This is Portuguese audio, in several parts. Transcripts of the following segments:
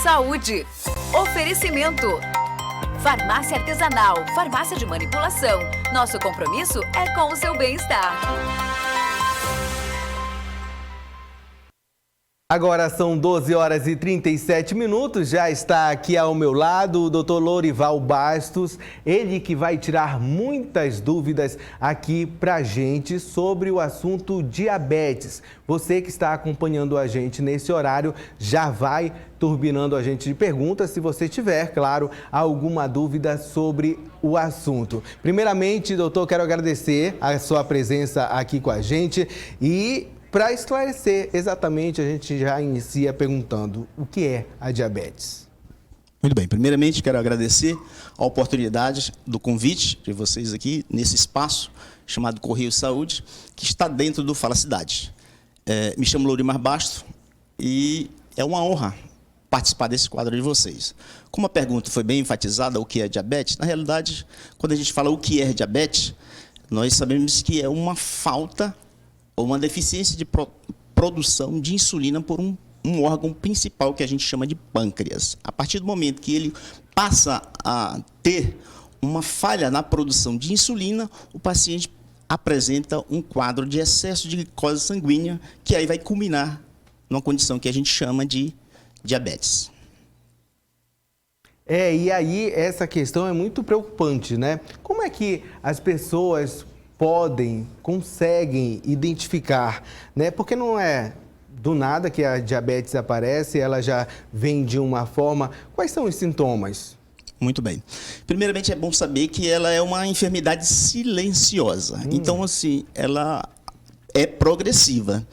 Saúde. Oferecimento. Farmácia Artesanal, farmácia de manipulação. Nosso compromisso é com o seu bem-estar. Agora são 12 horas e 37 minutos, já está aqui ao meu lado o Dr. Lorival Bastos, ele que vai tirar muitas dúvidas aqui pra gente sobre o assunto diabetes. Você que está acompanhando a gente nesse horário já vai turbinando a gente de perguntas, se você tiver, claro, alguma dúvida sobre o assunto. Primeiramente, doutor, quero agradecer a sua presença aqui com a gente e... para esclarecer exatamente, a gente já inicia perguntando o que é a diabetes. Muito bem, primeiramente quero agradecer a oportunidade do convite de vocês aqui nesse espaço chamado Correio Saúde, que está dentro do Fala Cidade. Me chamo Lorimar Bastos e é uma honra participar desse quadro de vocês. Como a pergunta foi bem enfatizada, o que é diabetes, na realidade, quando a gente fala o que é diabetes, nós sabemos que é uma falta ou uma deficiência de produção de insulina por um órgão principal que a gente chama de pâncreas. A partir do momento que ele passa a ter uma falha na produção de insulina, o paciente apresenta um quadro de excesso de glicose sanguínea, que aí vai culminar numa condição que a gente chama de diabetes. E aí essa questão é muito preocupante, né? Como é que as pessoas conseguem identificar, né? Porque não é do nada que a diabetes aparece, ela já vem de uma forma. Quais são os sintomas? Muito bem. Primeiramente, é bom saber que ela é uma enfermidade silenciosa. Então, assim, ela é progressiva.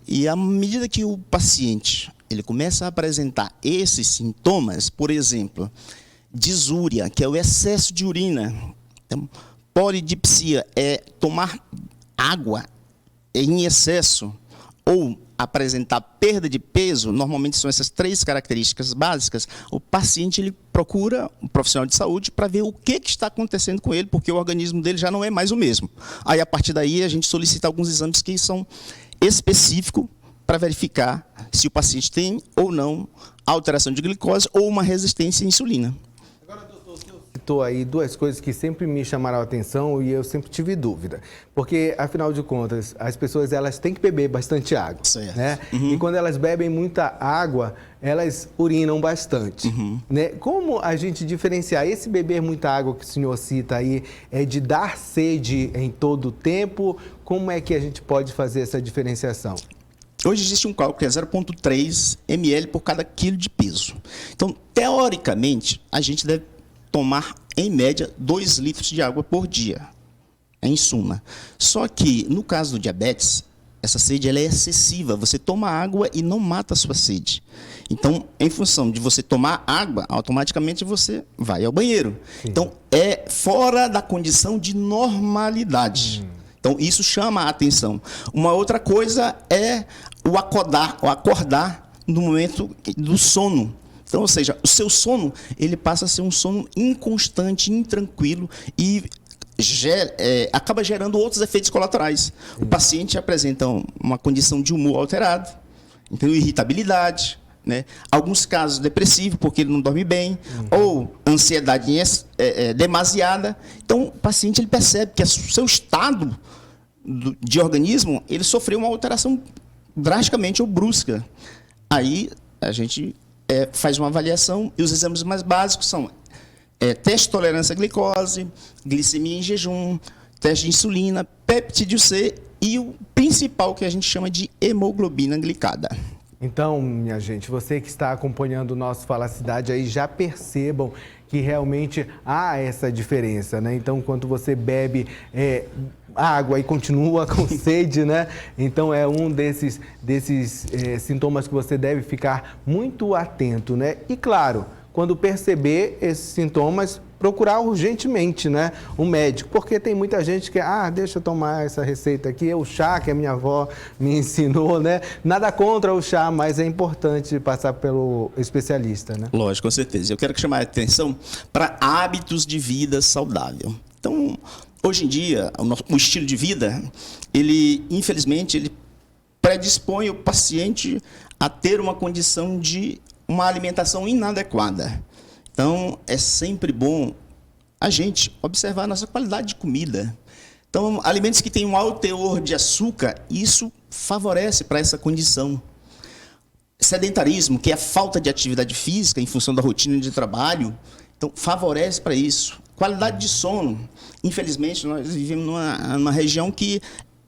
E à medida que o paciente ele começa a apresentar esses sintomas, por exemplo, disúria, que é o excesso de urina. Então, polidipsia é tomar água em excesso ou apresentar perda de peso, normalmente são essas três características básicas. O paciente ele procura um profissional de saúde para ver o que está acontecendo com ele, porque o organismo dele já não é mais o mesmo. Aí, a partir daí, a gente solicita alguns exames que são específicos para verificar se o paciente tem ou não alteração de glicose ou uma resistência à insulina. Citou aí duas coisas que sempre me chamaram a atenção e eu sempre tive dúvida. Porque, afinal de contas, as pessoas elas têm que beber bastante água. Certo. Né? E quando elas bebem muita água, elas urinam bastante. Né? Como a gente diferenciar esse beber muita água que o senhor cita aí, é de dar sede em todo o tempo? Como é que a gente pode fazer essa diferenciação? Hoje existe um cálculo que é 0,3 ml por cada quilo de peso. Então, teoricamente, a gente deve tomar, em média, 2 litros de água por dia, em suma. Só que, no caso do diabetes, essa sede ela é excessiva. Você toma água e não mata a sua sede. Então, em função de você tomar água, automaticamente você vai ao banheiro. Sim. Então, é fora da condição de normalidade. Então, isso chama a atenção. Uma outra coisa é o acordar no momento do sono. Então, ou seja, o seu sono ele passa a ser um sono inconstante, intranquilo e acaba gerando outros efeitos colaterais. O paciente apresenta uma condição de humor alterado, então irritabilidade, né? Alguns casos depressivo, porque ele não dorme bem, ou ansiedade demasiada. Então, o paciente ele percebe que o seu estado de organismo ele sofreu uma alteração drasticamente ou brusca. Aí, a gente faz uma avaliação e os exames mais básicos são teste de tolerância à glicose, glicemia em jejum, teste de insulina, peptídeo C e o principal que a gente chama de hemoglobina glicada. Então, minha gente, você que está acompanhando o nosso Fala Cidade aí, já percebam que realmente há essa diferença, né? Então, quando você bebe água e continua com sede, né? Então, é um desses sintomas que você deve ficar muito atento, né? E, claro, quando perceber esses sintomas, procurar urgentemente, né, um médico, porque tem muita gente que, deixa eu tomar essa receita aqui, é o chá que a minha avó me ensinou, né? Nada contra o chá, mas é importante passar pelo especialista, né? Lógico, com certeza. Eu quero chamar a atenção para hábitos de vida saudável. Então, hoje em dia, o estilo de vida, infelizmente, ele predispõe o paciente a ter uma condição de uma alimentação inadequada. Então, é sempre bom a gente observar a nossa qualidade de comida. Então, alimentos que têm um alto teor de açúcar, isso favorece para essa condição. Sedentarismo, que é a falta de atividade física em função da rotina de trabalho, então favorece para isso. Qualidade de sono. Infelizmente, nós vivemos numa região que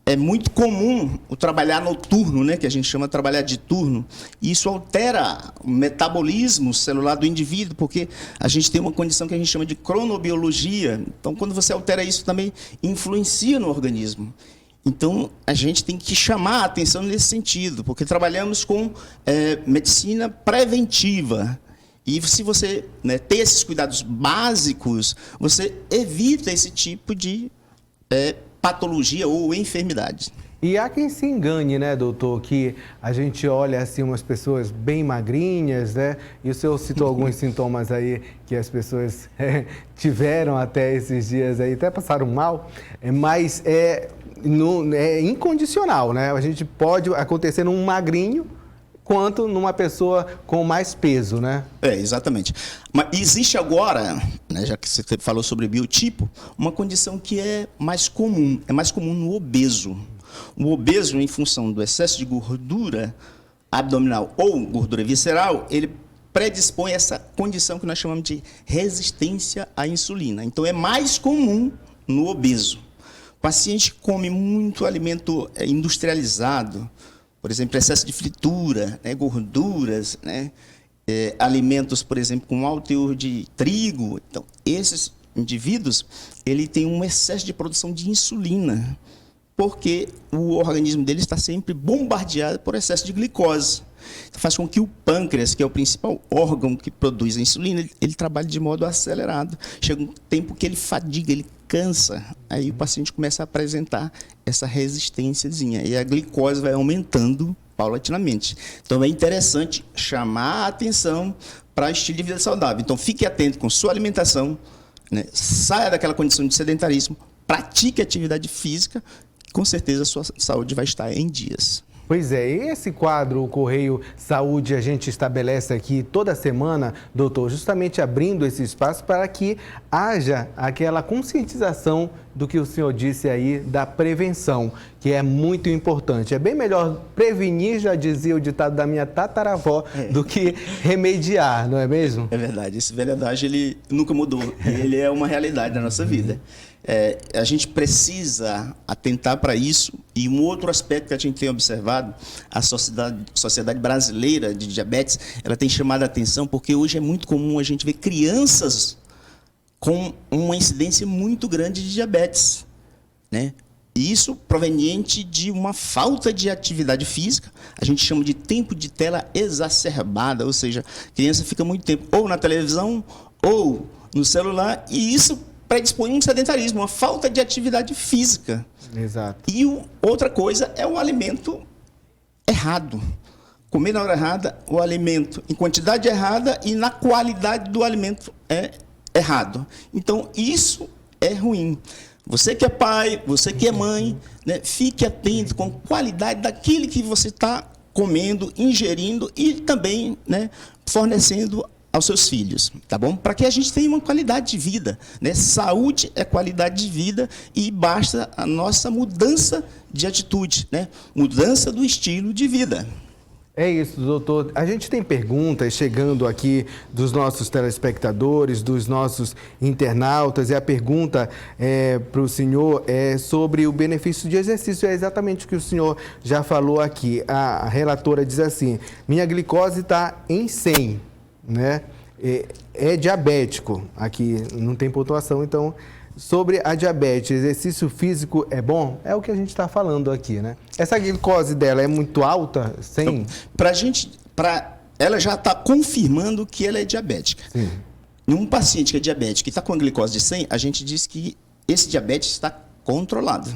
é muito comum o trabalhar noturno, né, que a gente chama de trabalhar de turno. E isso altera o metabolismo celular do indivíduo, porque a gente tem uma condição que a gente chama de cronobiologia. Então, quando você altera isso, também influencia no organismo. Então, a gente tem que chamar a atenção nesse sentido, porque trabalhamos com medicina preventiva. E se você, né, ter esses cuidados básicos, você evita esse tipo de patologia ou enfermidade. E há quem se engane, né, doutor, que a gente olha assim umas pessoas bem magrinhas, né? E o senhor citou alguns sintomas aí que as pessoas tiveram até esses dias aí, até passaram mal, mas é incondicional, né? A gente pode acontecer num magrinho quanto numa pessoa com mais peso, né? Exatamente. Mas existe agora, né, já que você falou sobre biotipo, uma condição que é mais comum no obeso. O obeso, em função do excesso de gordura abdominal ou gordura visceral, ele predispõe essa condição que nós chamamos de resistência à insulina. Então, é mais comum no obeso. O paciente come muito alimento industrializado, por exemplo, excesso de fritura, né, gorduras, né, alimentos, por exemplo, com alto teor de trigo. Então, esses indivíduos, ele tem um excesso de produção de insulina, porque o organismo dele está sempre bombardeado por excesso de glicose. Então, faz com que o pâncreas, que é o principal órgão que produz a insulina, ele trabalhe de modo acelerado. Chega um tempo que ele fadiga, ele cansa. Aí o paciente começa a apresentar essa resistênciazinha. E a glicose vai aumentando paulatinamente. Então, é interessante chamar a atenção para o estilo de vida saudável. Então, fique atento com sua alimentação, né? Saia daquela condição de sedentarismo, pratique atividade física, com certeza a sua saúde vai estar em dias. Pois é, e esse quadro, o Correio Saúde, a gente estabelece aqui toda semana, doutor, justamente abrindo esse espaço para que haja aquela conscientização do que o senhor disse aí da prevenção, que é muito importante. É bem melhor prevenir, já dizia o ditado da minha tataravó, do que remediar, não é mesmo? É verdade, esse velho adágio, ele nunca mudou, ele é uma realidade da nossa vida. A gente precisa atentar para isso. E um outro aspecto que a gente tem observado, a Sociedade Brasileira de Diabetes, ela tem chamado a atenção porque hoje é muito comum a gente ver crianças com uma incidência muito grande de diabetes, né? E isso proveniente de uma falta de atividade física, a gente chama de tempo de tela exacerbada, ou seja, a criança fica muito tempo ou na televisão ou no celular, e isso predispõe um sedentarismo, uma falta de atividade física. Exato. E outra coisa é o alimento errado. Comer na hora errada, o alimento em quantidade errada e na qualidade do alimento errado. Então, isso é ruim. Você que é pai, você que é mãe, né, fique atento com a qualidade daquilo que você está comendo, ingerindo e também, né, fornecendo aos seus filhos, tá bom? Para que a gente tenha uma qualidade de vida, né? Saúde é qualidade de vida e basta a nossa mudança de atitude, né? Mudança do estilo de vida. É isso, doutor. A gente tem perguntas chegando aqui dos nossos telespectadores, dos nossos internautas, e a pergunta para o senhor é sobre o benefício de exercício. É exatamente o que o senhor já falou aqui. A relatora diz assim: minha glicose está em 100, né? É diabético. Aqui não tem pontuação, então... Sobre a diabetes, exercício físico é bom? É o que a gente está falando aqui, né? Essa glicose dela é muito alta? Sim. Então, ela já está confirmando que ela é diabética. Sim. Num paciente que é diabético e está com a glicose de 100, a gente diz que esse diabetes está controlado.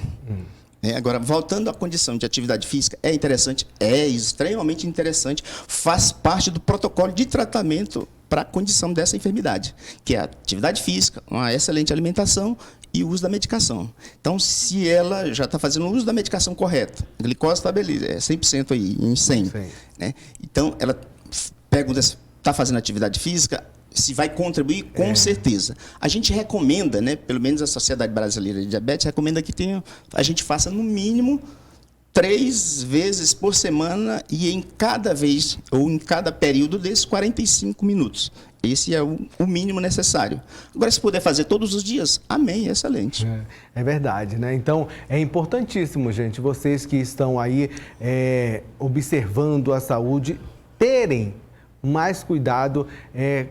Agora, voltando à condição de atividade física, é interessante, é extremamente interessante, faz parte do protocolo de tratamento para a condição dessa enfermidade, que é a atividade física, uma excelente alimentação e o uso da medicação. Então, se ela já está fazendo o uso da medicação correta, a glicose está beleza, é 100% aí, em 100. Né? Então, ela está fazendo atividade física, se vai contribuir, com certeza. A gente recomenda, né, pelo menos a Sociedade Brasileira de Diabetes, recomenda que a gente faça no mínimo 3 vezes por semana e em cada vez, ou em cada período desses 45 minutos. Esse é o mínimo necessário. Agora, se puder fazer todos os dias, amém, excelente. É verdade, né? Então, é importantíssimo, gente, vocês que estão aí observando a saúde, terem mais cuidado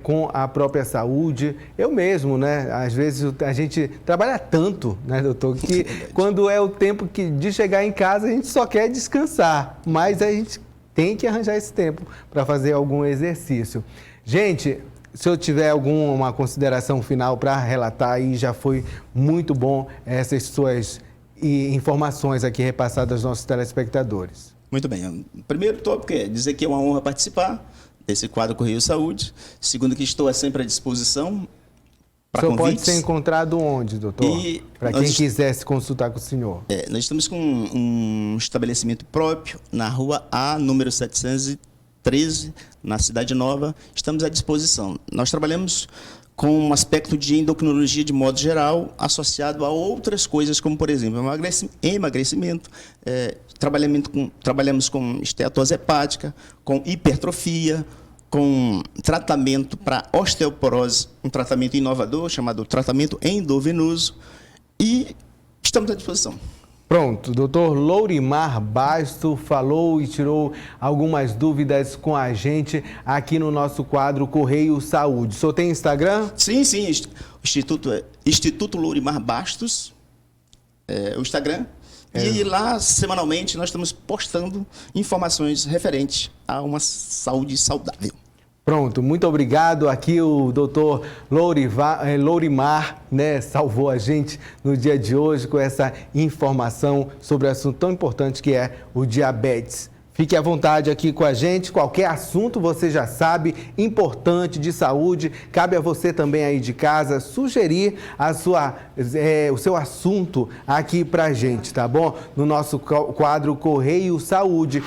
com a própria saúde. Eu mesmo, né? Às vezes a gente trabalha tanto, né, doutor, que quando é o tempo de chegar em casa, a gente só quer descansar, mas a gente tem que arranjar esse tempo para fazer algum exercício. Gente, se eu tiver alguma consideração final para relatar aí, já foi muito bom essas suas informações aqui repassadas aos nossos telespectadores. Muito bem. Primeiro tópico é dizer que é uma honra participar desse quadro Correio Saúde. Segundo, que estou sempre à disposição para convites. O senhor pode ser encontrado onde, doutor? Para quem quiser se consultar com o senhor. Nós estamos com um estabelecimento próprio na rua A, número 713, na Cidade Nova. Estamos à disposição. Nós trabalhamos com um aspecto de endocrinologia de modo geral, associado a outras coisas, como, por exemplo, emagrecimento, trabalhamos com esteatose hepática, com hipertrofia, com tratamento para osteoporose, um tratamento inovador chamado tratamento endovenoso, e estamos à disposição. Pronto, doutor Lourimar Bastos falou e tirou algumas dúvidas com a gente aqui no nosso quadro Correio Saúde. O senhor tem Instagram? Sim, o Instituto é Instituto Lourimar Bastos, o Instagram. E lá, semanalmente, nós estamos postando informações referentes a uma saúde saudável. Pronto, muito obrigado. Aqui o doutor Lourimar, né, salvou a gente no dia de hoje com essa informação sobre o assunto tão importante que é o diabetes. Fique à vontade aqui com a gente, qualquer assunto você já sabe, importante de saúde, cabe a você também aí de casa sugerir o seu assunto aqui pra gente, tá bom? No nosso quadro Correio Saúde.